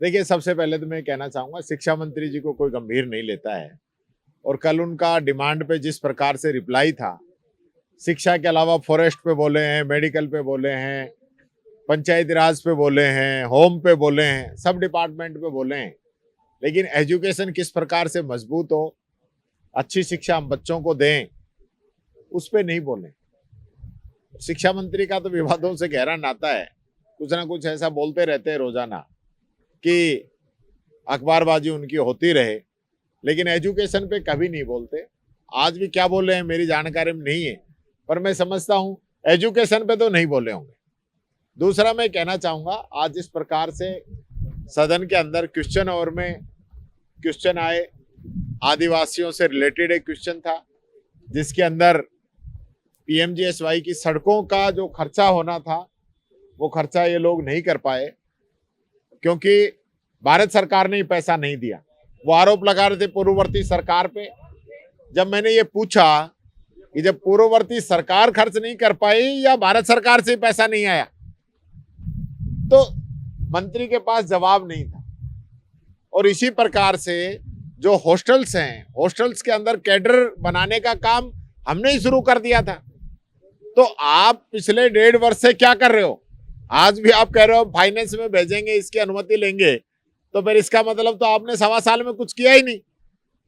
देखिए, सबसे पहले तो मैं कहना चाहूंगा शिक्षा मंत्री जी को कोई गंभीर नहीं लेता है। और कल उनका डिमांड पे जिस प्रकार से रिप्लाई था, शिक्षा के अलावा फॉरेस्ट पे बोले हैं, मेडिकल पे बोले हैं, पंचायती राज पे बोले हैं, होम पे बोले हैं, सब डिपार्टमेंट पे बोले हैं। लेकिन एजुकेशन किस प्रकार से मजबूत हो, अच्छी शिक्षा हम बच्चों को दें, उस पे नहीं बोले। शिक्षा मंत्री का तो विवादों से गहरा नाता है, कुछ ना कुछ ऐसा बोलते रहते हैं रोजाना कि अखबारबाजी उनकी होती रहे, लेकिन एजुकेशन पे कभी नहीं बोलते। आज भी क्या बोले हैं मेरी जानकारी में नहीं है, पर मैं समझता हूं एजुकेशन पे तो नहीं बोले होंगे। दूसरा मैं कहना चाहूंगा, आज जिस प्रकार से सदन के अंदर क्वेश्चन आवर में क्वेश्चन आए, आदिवासियों से रिलेटेड एक क्वेश्चन था जिसके अंदर पीएमजीएसवाई की सड़कों का जो खर्चा होना था वो खर्चा ये लोग नहीं कर पाए क्योंकि भारत सरकार ने पैसा नहीं दिया। वो आरोप लगा रहे थे पूर्ववर्ती सरकार पे। जब मैंने ये पूछा कि जब पूर्ववर्ती सरकार खर्च नहीं कर पाई या भारत सरकार से पैसा नहीं आया, तो मंत्री के पास जवाब नहीं था। और इसी प्रकार से जो हॉस्टल्स हैं, हॉस्टल्स के अंदर कैडर बनाने का काम हमने ही शुरू कर दिया था। तो आप पिछले 1.5 वर्ष से क्या कर रहे हो? आज भी आप कह रहे हो फाइनेंस में भेजेंगे, इसकी अनुमति लेंगे, तो फिर इसका मतलब तो आपने 1.25 साल में कुछ किया ही नहीं।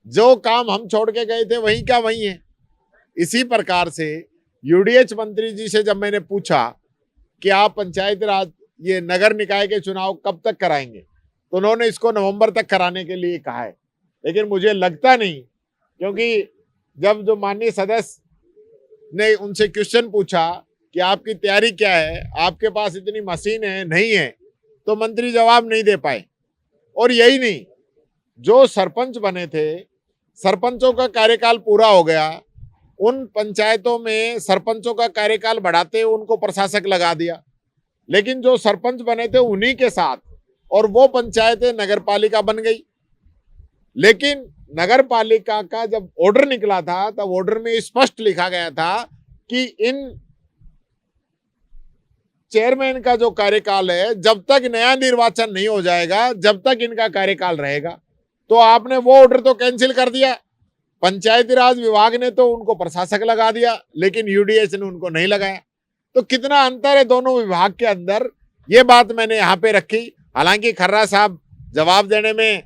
जो काम हम छोड़ के गए थे वही का वही है। इसी प्रकार से यूडीएच मंत्री जी से जब मैंने पूछा कि आप पंचायत राज ये नगर निकाय के चुनाव कब तक कराएंगे, तो उन्होंने इसको नवंबर तक कराने के लिए कहा है। लेकिन मुझे लगता नहीं, क्योंकि जब जो माननीय सदस्य ने उनसे क्वेश्चन पूछा कि आपकी तैयारी क्या है, आपके पास इतनी मशीन है नहीं है, तो मंत्री जवाब नहीं दे पाए। और यही नहीं, जो सरपंच बने थे, सरपंचों का कार्यकाल पूरा हो गया, उन पंचायतों में सरपंचों का कार्यकाल बढ़ाते उनको प्रशासक लगा दिया। लेकिन जो सरपंच बने थे उन्हीं के साथ, और वो पंचायतें नगरपालिका बन गई। लेकिन नगरपालिका का जब ऑर्डर निकला था, तब ऑर्डर में स्पष्ट लिखा गया था कि इन चेयरमैन का जो कार्यकाल है, जब तक नया निर्वाचन नहीं हो जाएगा, जब तक इनका कार्यकाल रहेगा। तो आपने वो ऑर्डर तो कैंसिल कर दिया। पंचायती राज विभाग ने तो उनको प्रशासक लगा दिया, लेकिन यूडीएच ने उनको नहीं लगाया। तो कितना अंतर है दोनों विभाग के अंदर, ये बात मैंने यहाँ पे रखी। हालांकि खर्रा साहब जवाब देने में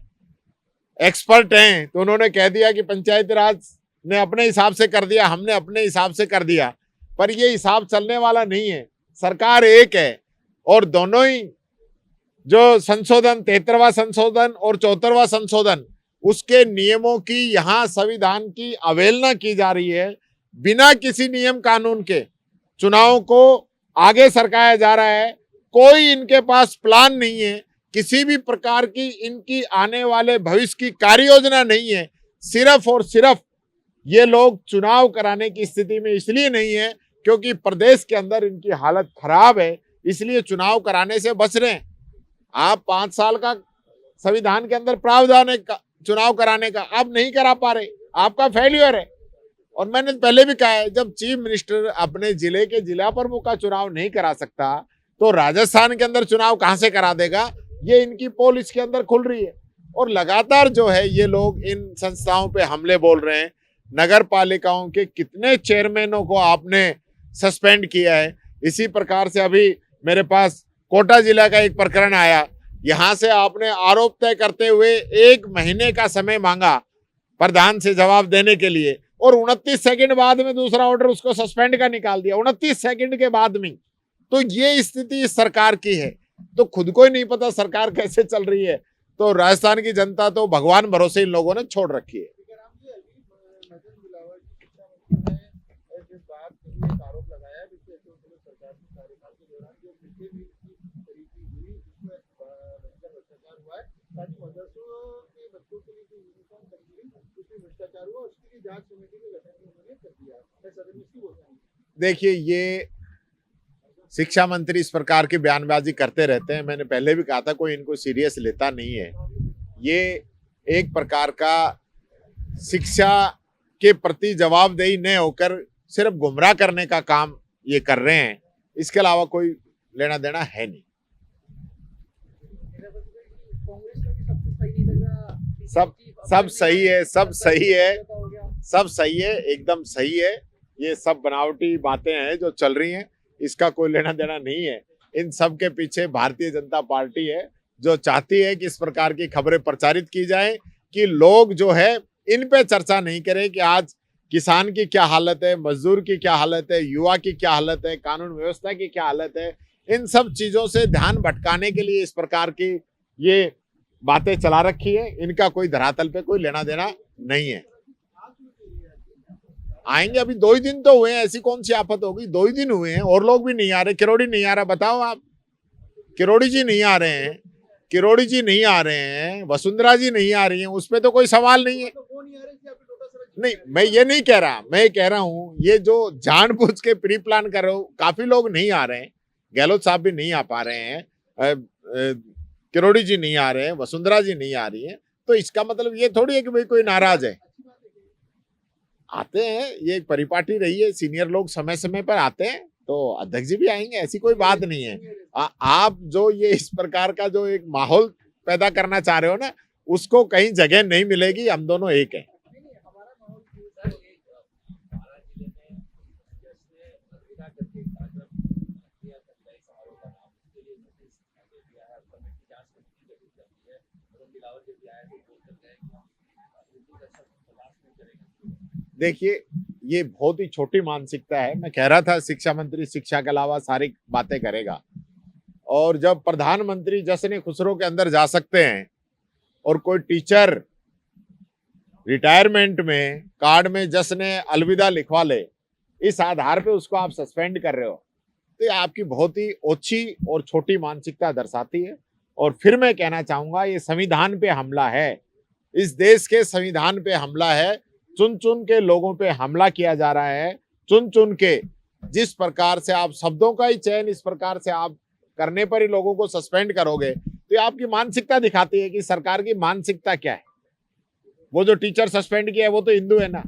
एक्सपर्ट हैं, तो उन्होंने कह दिया कि पंचायती राज ने अपने हिसाब से कर दिया, हमने अपने हिसाब से कर दिया। पर ये हिसाब चलने वाला नहीं है। सरकार एक है और दोनों ही जो संशोधन 73वां संशोधन और 74वां संशोधन, उसके नियमों की यहाँ संविधान की अवहेलना की जा रही है। बिना किसी नियम कानून के चुनाव को आगे सरकाया जा रहा है। कोई इनके पास प्लान नहीं है, किसी भी प्रकार की इनकी आने वाले भविष्य की कार्य योजना नहीं है। सिर्फ और सिर्फ ये लोग चुनाव कराने की स्थिति में इसलिए नहीं है क्योंकि प्रदेश के अंदर इनकी हालत खराब है, इसलिए चुनाव कराने से बच रहे हैं। आप 5 साल का संविधान के अंदर प्रावधान है चुनाव कराने का, आप नहीं करा पा रहे, आपका फेल्यूर है। और मैंने पहले भी कहा है, जब चीफ मिनिस्टर अपने जिले के जिला प्रमुख का चुनाव नहीं करा सकता, तो राजस्थान के अंदर चुनाव कहां से करा देगा? ये इनकी पोल इसके अंदर खुल रही है। और लगातार जो है ये लोग इन संस्थाओं पे हमले बोल रहे हैं। नगर पालिकाओं के कितने चेयरमैनों को आपने सस्पेंड किया है। इसी प्रकार से अभी मेरे पास कोटा जिला का एक प्रकरण आया, यहां से आपने आरोप तय करते हुए 1 महीने का समय मांगा प्रधान से जवाब देने के लिए, और 29 सेकंड बाद में दूसरा ऑर्डर उसको सस्पेंड का निकाल दिया, 29 सेकंड के बाद में। तो ये स्थिति इस सरकार की है, तो खुद को ही नहीं पता सरकार कैसे चल रही है। तो राजस्थान की जनता तो भगवान भरोसे इन लोगों ने छोड़ रखी है। देखिए, ये शिक्षा मंत्री इस प्रकार की बयानबाजी करते रहते हैं। मैंने पहले भी कहा था, कोई इनको सीरियस लेता नहीं है। ये एक प्रकार का शिक्षा के प्रति जवाबदेही न होकर सिर्फ गुमराह करने का काम ये कर रहे हैं, इसके अलावा कोई लेना देना है नहीं। सब सब सही है, सब सही है, सब सही है, एकदम सही है। ये सब बनावटी बातें हैं जो चल रही हैं, इसका कोई लेना देना नहीं है। इन सब के पीछे भारतीय जनता पार्टी है, जो चाहती है कि इस प्रकार की खबरें प्रचारित की जाएं कि लोग जो है इन पे चर्चा नहीं करें कि आज किसान की क्या हालत है, मजदूर की क्या हालत है, युवा की क्या हालत है, कानून व्यवस्था की क्या हालत है। इन सब चीजों से ध्यान भटकाने के लिए इस प्रकार की ये बातें चला रखी है। इनका कोई धरातल पे कोई लेना देना नहीं है। आएंगे, अभी 2 ही दिन तो हुए हैं, ऐसी कौन सी आफत होगी, 2 ही दिन हुए हैं और लोग भी नहीं आ रहे। किरोड़ी नहीं आ रहा, बताओ आप। किरोड़ी जी नहीं आ रहे हैं, किरोड़ी जी नहीं आ रहे हैं, वसुंधरा जी नहीं आ रही हैं, उस पर तो कोई सवाल नहीं है। नहीं, मैं ये नहीं कह रहा, मैं कह रहा हूं ये जो जानबूझ के प्री प्लान कर रहे हो, काफी लोग नहीं आ रहे हैं। गहलोत साहब भी नहीं आ पा रहे हैं, किरोड़ी जी नहीं आ रहे हैं, वसुंधरा जी नहीं आ रही हैं, तो इसका मतलब ये थोड़ी है कि भाई कोई नाराज है। आते हैं, ये एक परिपाटी रही है, सीनियर लोग समय समय पर आते हैं, तो अध्यक्ष जी भी आएंगे, ऐसी कोई बात नहीं है। आप जो ये इस प्रकार का जो एक माहौल पैदा करना चाह रहे हो ना, उसको कहीं जगह नहीं मिलेगी। हम दोनों एक हैं। देखिए, ये बहुत ही छोटी मानसिकता है। मैं कह रहा था शिक्षा मंत्री शिक्षा के अलावा सारी बातें करेगा, और जब प्रधानमंत्री जश्न खुसरो के अंदर जा सकते हैं और कोई टीचर रिटायरमेंट में कार्ड में जश्न अलविदा लिखवा ले, इस आधार पे उसको आप सस्पेंड कर रहे हो, तो ये आपकी बहुत ही ओछी और छोटी मानसिकता दर्शाती है। और फिर मैं कहना चाहूंगा, ये संविधान पे हमला है, इस देश के संविधान पे हमला है। चुन चुन के लोगों पे हमला किया जा रहा है, चुन चुन के। जिस प्रकार से आप शब्दों का ही चयन इस प्रकार से आप करने पर ही लोगों को सस्पेंड करोगे, तो ये आपकी मानसिकता दिखाती है कि सरकार की मानसिकता क्या है। वो जो टीचर सस्पेंड किया है वो तो हिंदू है ना,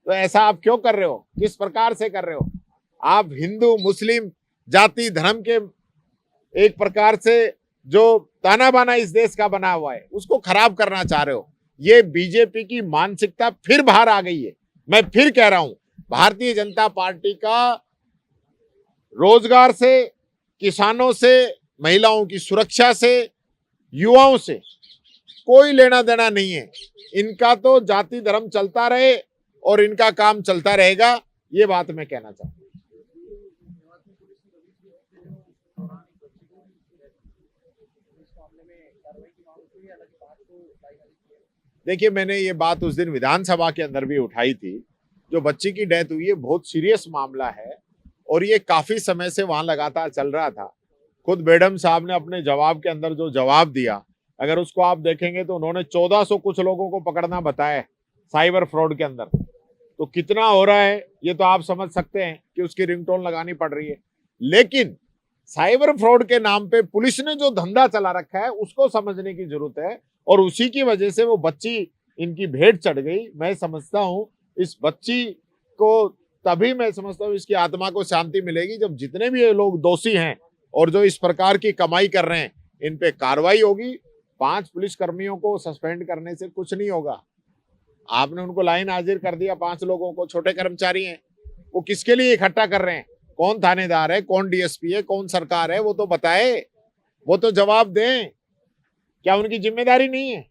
तो ऐसा आप क्यों कर रहे हो, किस प्रकार से कर रहे हो? आप हिंदू मुस्लिम जाति धर्म के एक प्रकार से जो ताना बाना इस देश का बना हुआ है, उसको खराब करना चाह रहे हो। ये बीजेपी की मानसिकता फिर बाहर आ गई है। मैं फिर कह रहा हूं, भारतीय जनता पार्टी का रोजगार से, किसानों से, महिलाओं की सुरक्षा से, युवाओं से कोई लेना देना नहीं है। इनका तो जाति धर्म चलता रहे और इनका काम चलता रहेगा, ये बात मैं कहना चाहता हूं। देखिए, मैंने ये बात उस दिन विधानसभा के अंदर भी उठाई थी। जो बच्ची की डेथ हुई है, बहुत सीरियस मामला है और ये काफी समय से वहां लगातार चल रहा था। खुद बेडम साहब ने अपने जवाब के अंदर जो जवाब दिया, अगर उसको आप देखेंगे तो उन्होंने 1400 कुछ लोगों को पकड़ना बताया है साइबर फ्रॉड के अंदर। तो कितना हो रहा है ये तो आप समझ सकते हैं कि उसकी रिंगटोन लगानी पड़ रही है। लेकिन साइबर फ्रॉड के नाम पे पुलिस ने जो धंधा चला रखा है, उसको समझने की जरूरत है। और उसी की वजह से वो बच्ची इनकी भेंट चढ़ गई। मैं समझता हूं इस बच्ची को, तभी मैं समझता हूं इसकी आत्मा को शांति मिलेगी जब जितने भी ये लोग दोषी हैं और जो इस प्रकार की कमाई कर रहे हैं, इन पे कार्रवाई होगी। 5 पुलिस कर्मियों को सस्पेंड करने से कुछ नहीं होगा। आपने उनको लाइन हाजिर कर दिया, 5 लोगों को, छोटे कर्मचारी हैं, वो किसके लिए इकट्ठा कर रहे हैं? कौन थानेदार है, कौन डीएसपी है, कौन सरकार है, वो तो बताए, वो तो जवाब दें। क्या उनकी जिम्मेदारी नहीं है?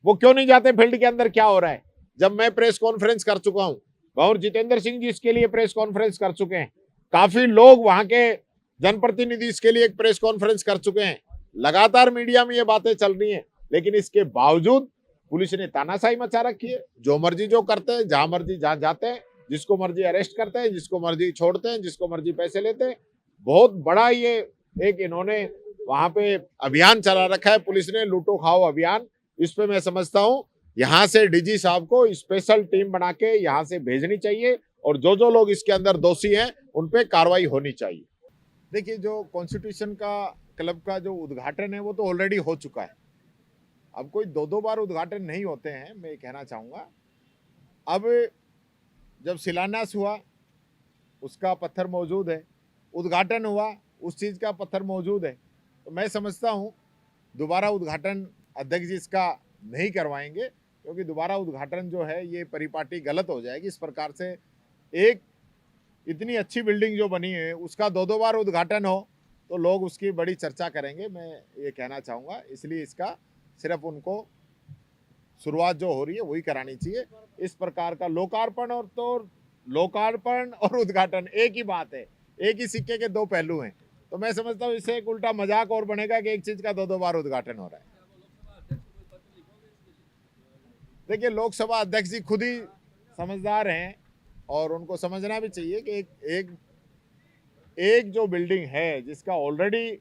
वो क्यों नहीं जाते फील्ड के अंदर क्या हो रहा है? जब मैं प्रेस कॉन्फ्रेंस कर चुका हूं, और जितेंद्र सिंह जी इसके लिए प्रेस कॉन्फ्रेंस कर चुके हैं, काफी लोग वहां के जनप्रतिनिधि इसके लिए एक प्रेस कॉन्फ्रेंस कर चुके हैं, लगातार मीडिया में ये बातें चल रही हैं। लेकिन इसके बावजूद पुलिस ने तानाशाही मचा रखी है। जो मर्जी जो करते हैं, जहां मर्जी जहां जाते हैं, जिसको मर्जी अरेस्ट करते हैं, जिसको मर्जी छोड़ते हैं, जिसको मर्जी पैसे लेते हैं। बहुत बड़ा ये एक इन्होंने वहां पे अभियान चला रखा है पुलिस ने, लूटो खाओ अभियान। इस पे मैं समझता हूं यहाँ से डीजी साहब को स्पेशल टीम बना के यहाँ से भेजनी चाहिए और जो लोग इसके अंदर दोषी हैं उन पे कार्रवाई होनी चाहिए। देखिए, जो कॉन्स्टिट्यूशन का क्लब का जो उद्घाटन है वो तो ऑलरेडी हो चुका है। अब कोई 2 बार उद्घाटन नहीं होते हैं, मैं कहना चाहूंगा। अब जब शिलान्यास हुआ उसका पत्थर मौजूद है, उद्घाटन हुआ उस चीज का पत्थर मौजूद है, तो मैं समझता हूं दोबारा उद्घाटन अध्यक्ष जी इसका नहीं करवाएंगे, क्योंकि दोबारा उद्घाटन जो है ये परिपाटी गलत हो जाएगी। इस प्रकार से एक इतनी अच्छी बिल्डिंग जो बनी है उसका दो बार उद्घाटन हो तो लोग उसकी बड़ी चर्चा करेंगे, मैं ये कहना चाहूँगा। इसलिए इसका सिर्फ उनको शुरुआत जो हो रही है वही करानी चाहिए। इस प्रकार का लोकार्पण लोकार्पण और उद्घाटन एक ही बात है, एक ही सिक्के के दो पहलू हैं। तो मैं समझता हूँ इससे एक उल्टा मजाक और बनेगा कि एक चीज का दो बार उद्घाटन हो रहा है। देखिए, लोकसभा अध्यक्ष जी खुद ही समझदार हैं और उनको समझना भी चाहिए कि एक जो बिल्डिंग है जिसका ऑलरेडी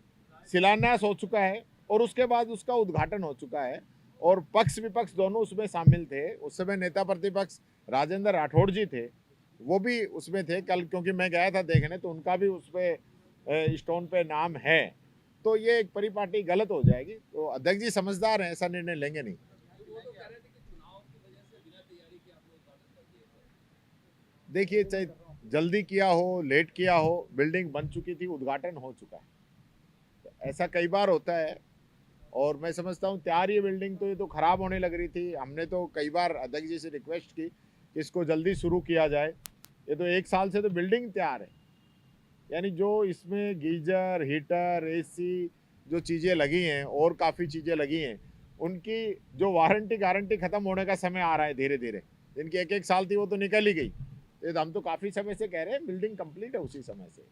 शिलान्यास हो चुका है और उसके बाद उसका उद्घाटन हो चुका है और पक्ष विपक्ष दोनों उसमें शामिल थे। उस समय नेता प्रतिपक्ष राजेंद्र राठौड़ जी थे, वो भी उसमें थे कल, क्योंकि मैं गया था देखने तो उनका भी उस पर स्टोन पे नाम है। तो ये एक परिपाटी गलत हो जाएगी। तो अध्यक्ष जी समझदार हैं, ऐसा निर्णय लेंगे नहीं। देखिए, चाहे जल्दी किया हो लेट किया हो, बिल्डिंग बन चुकी थी, उद्घाटन हो चुका है। तो ऐसा कई बार होता है और मैं समझता हूँ तैयार ये बिल्डिंग तो ये तो खराब होने लग रही थी। हमने तो कई बार अध्यक्ष जी से रिक्वेस्ट की कि इसको जल्दी शुरू किया जाए। ये तो 1 साल से तो बिल्डिंग तैयार है, यानी जो इसमें गीजर, हीटर, एसी जो चीज़ें लगी हैं और काफ़ी चीज़ें लगी हैं, उनकी जो वारंटी गारंटी खत्म होने का समय आ रहा है धीरे धीरे। जिनकी 1 साल थी वो तो निकल ही गई। ये तो हम तो काफ़ी समय से कह रहे हैं बिल्डिंग कंप्लीट है उसी समय से।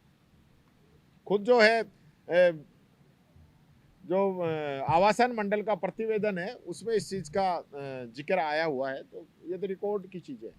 खुद जो है जो आवासन मंडल का प्रतिवेदन है उसमें इस चीज़ का जिक्र आया हुआ है, तो ये तो रिकॉर्ड की चीज़ है।